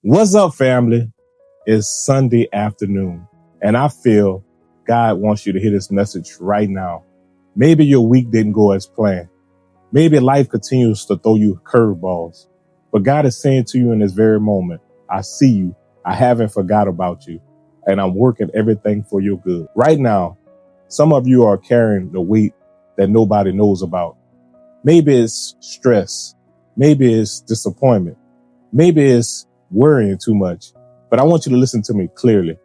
What's up, family? It's Sunday afternoon, and I feel God wants you to hear this message right now. Maybe your week didn't go as planned. Maybe life continues to throw you curveballs. But God is saying to you in this very moment, I see you. I haven't forgot about you, and I'm working everything for your good. Right now, some of you are carrying the weight that nobody knows about. Maybe it's stress. Maybe it's disappointment. Maybe it's worrying too much, but I want you to listen to me clearly.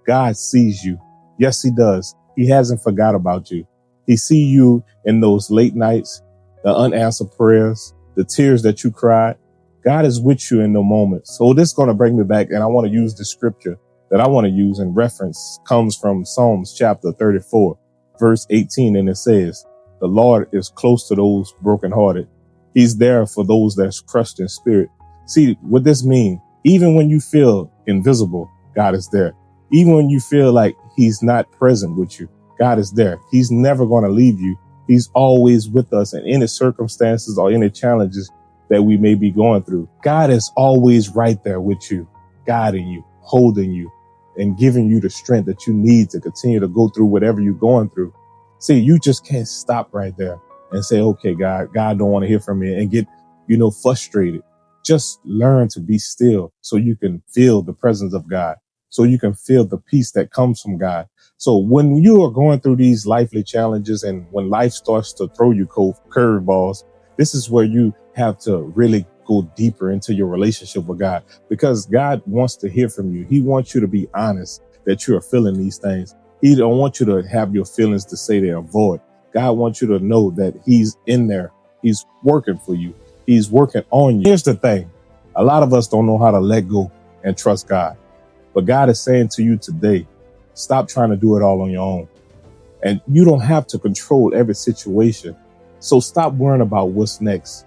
God sees you. Yes, he does. He hasn't forgot about you. He sees you in those late nights, the unanswered prayers, the tears that you cried. God is with you in the moment. So this is going to bring me back, and I want to use the scripture that I want to use in reference comes from Psalms chapter 34, verse 18. And it says, the Lord is close to those brokenhearted. He's there for those that's crushed in spirit. See, what this means, even when you feel invisible, God is there. Even when you feel like he's not present with you, God is there. He's never going to leave you. He's always with us in any circumstances or any challenges that we may be going through. God is always right there with you, guiding you, holding you, and giving you the strength that you need to continue to go through whatever you're going through. See, you just can't stop right there and say, okay, God don't want to hear from me and get, frustrated. Just learn to be still so you can feel the presence of God, so you can feel the peace that comes from God. So when you are going through these lifely challenges and when life starts to throw you curveballs, this is where you have to really go deeper into your relationship with God, because God wants to hear from you. He wants you to be honest that you are feeling these things. He don't want you to have your feelings to say they're void. God wants you to know that he's in there. He's working for you. He's working on you. Here's the thing. A lot of us don't know how to let go and trust God. But God is saying to you today, stop trying to do it all on your own. And you don't have to control every situation. So stop worrying about what's next.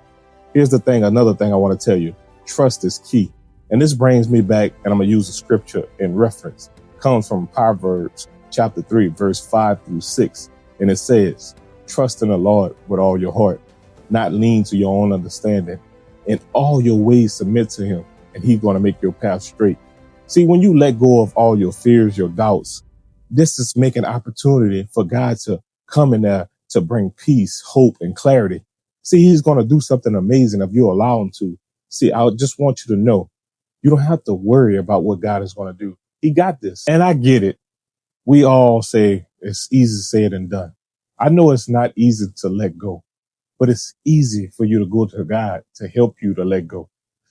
Here's the thing. Another thing I want to tell you. Trust is key. And this brings me back, and I'm going to use a scripture in reference. It comes from Proverbs chapter 3, verse 5 through 6. And it says, trust in the Lord with all your heart, not lean to your own understanding. In all your ways submit to him, and he's going to make your path straight. See, when you let go of all your fears, your doubts, this is making opportunity for God to come in there to bring peace, hope, and clarity. See, he's going to do something amazing if you allow him to. See, I just want you to know, you don't have to worry about what God is going to do. He got this. And I get it. We all say it's easy said than done. I know it's not easy to let go, but it's easy for you to go to God to help you to let go.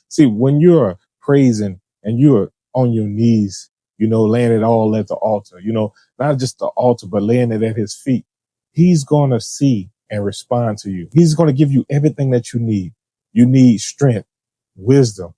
See, when you're praising and you're on your knees, laying it all at the altar, not just the altar, but laying it at his feet, he's going to see and respond to you. He's going to give you everything that you need. You need strength, wisdom,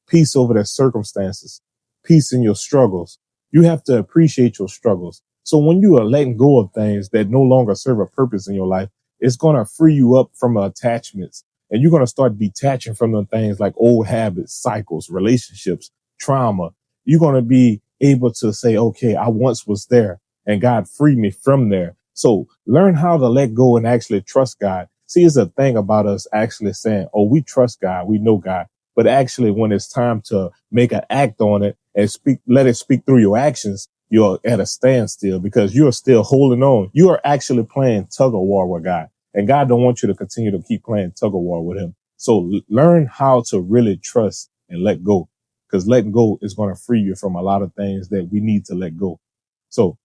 peace over the circumstances, peace in your struggles. You have to appreciate your struggles. So when you are letting go of things that no longer serve a purpose in your life, it's going to free you up from attachments, and you're going to start detaching from the things like old habits, cycles, relationships, trauma. You're going to be able to say, okay, I once was there and God freed me from there. So learn how to let go and actually trust God. See, it's a thing about us actually saying, oh, we trust God, we know God. But actually, when it's time to make an act on it and let it speak through your actions, you're at a standstill because you're still holding on. You are actually playing tug of war with God, and God don't want you to continue to keep playing tug of war with him. So learn how to really trust and let go, because letting go is going to free you from a lot of things that we need to let go. So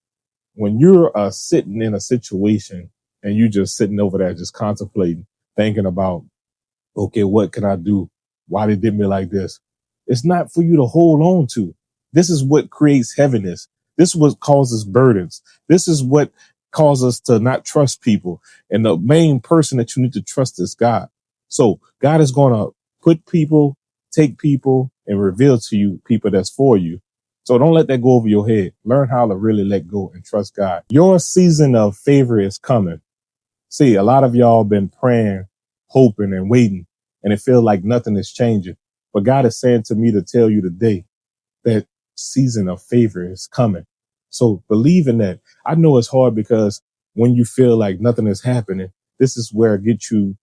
when you're sitting in a situation and you just sitting over there, just contemplating, thinking about, okay, what can I do? Why they did me like this? It's not for you to hold on to. This is what creates heaviness. This is what causes burdens. This is what causes us to not trust people. And the main person that you need to trust is God. So God is going to put people, take people, and reveal to you people that's for you. So don't let that go over your head. Learn how to really let go and trust God. Your season of favor is coming. See, a lot of y'all been praying, hoping, and waiting, and it feels like nothing is changing. But God is saying to me to tell you today that season of favor is coming. So believe in that. I know it's hard because when you feel like nothing is happening, this is where it gets you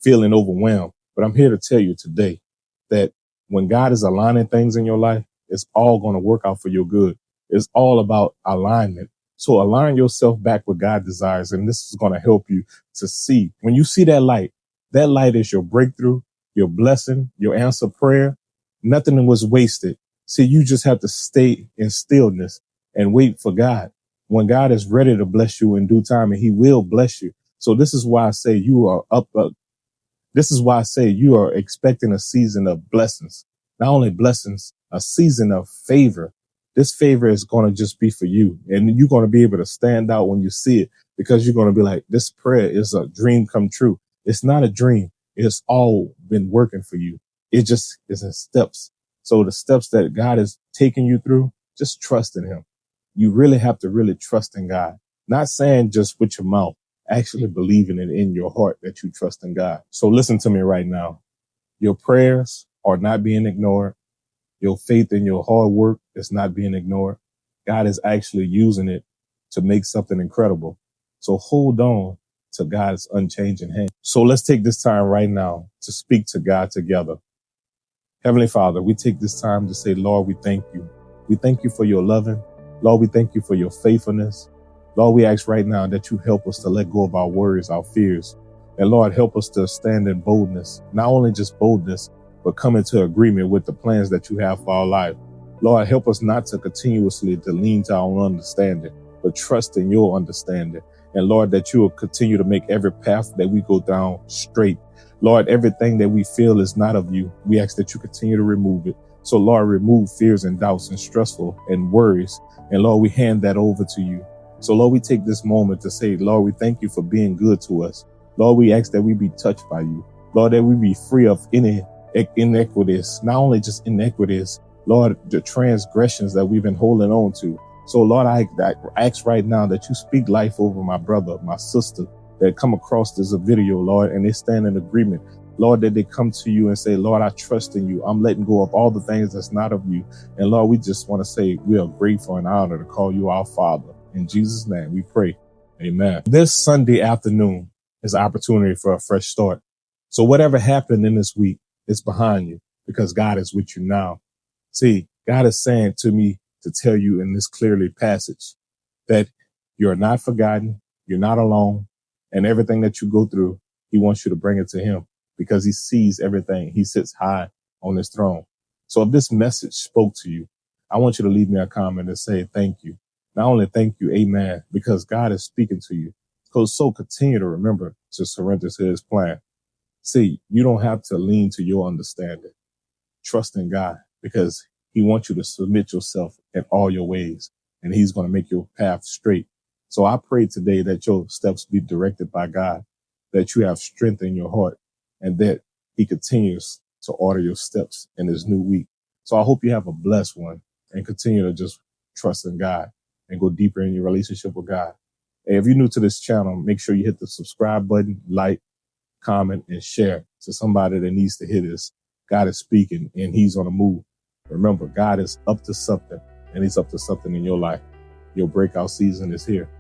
feeling overwhelmed. But I'm here to tell you today that When God is aligning things in your life, it's all going to work out for your good. It's all about alignment. So align yourself back with God desires. And this is going to help you to see. When you see that light is your breakthrough, your blessing, your answer prayer. Nothing was wasted. See, you just have to stay in stillness and wait for God. When God is ready to bless you in due time, and he will bless you. So this is why I say this is why I say you are expecting a season of blessings, not only blessings, a season of favor. This favor is going to just be for you, and you're going to be able to stand out when you see it, because you're going to be like, this prayer is a dream come true. It's not a dream. It's all been working for you. It just is in steps. So the steps that God is taking you through, just trust in him. You really have to really trust in God, not saying just with your mouth, actually believing it in your heart that you trust in God. So listen to me right now. Your prayers are not being ignored. Your faith and your hard work is not being ignored. God is actually using it to make something incredible. So hold on to God's unchanging hand. So let's take this time right now to speak to God together. Heavenly Father, we take this time to say, Lord, we thank you. We thank you for your loving. Lord, we thank you for your faithfulness. Lord, we ask right now that you help us to let go of our worries, our fears. And Lord, help us to stand in boldness, not only just boldness, but come into agreement with the plans that you have for our life. Lord, help us not to continuously to lean to our own understanding, but trust in your understanding. And Lord, that you will continue to make every path that we go down straight. Lord, everything that we feel is not of you, we ask that you continue to remove it. So Lord, remove fears and doubts and stressful and worries. And Lord, we hand that over to you. So Lord, we take this moment to say, Lord, we thank you for being good to us. Lord, we ask that we be touched by you. Lord, that we be free of any inequities, not only just inequities, Lord, the transgressions that we've been holding on to. So Lord, I ask right now that you speak life over my brother, my sister that come across this video, Lord, and they stand in agreement. Lord, that they come to you and say, Lord, I trust in you. I'm letting go of all the things that's not of you. And Lord, we just want to say we are grateful and honored to call you our Father. In Jesus' name we pray. Amen. This Sunday afternoon is an opportunity for a fresh start. So whatever happened in this week is behind you, because God is with you now. See, God is saying to me to tell you in this clearly passage that you're not forgotten. You're not alone. And everything that you go through, he wants you to bring it to him, because he sees everything. He sits high on his throne. So if this message spoke to you, I want you to leave me a comment and say thank you. Not only thank you, amen, because God is speaking to you. So continue to remember to surrender to his plan. See, you don't have to lean to your understanding. Trust in God, because he wants you to submit yourself in all your ways, and he's going to make your path straight. So I pray today that your steps be directed by God, that you have strength in your heart, and that he continues to order your steps in this new week. So I hope you have a blessed one, and continue to just trust in God and go deeper in your relationship with God. And if you're new to this channel, make sure you hit the subscribe button, like, comment, and share to somebody that needs to hear this. God is speaking and he's on the move. Remember, God is up to something, and he's up to something in your life. Your breakout season is here.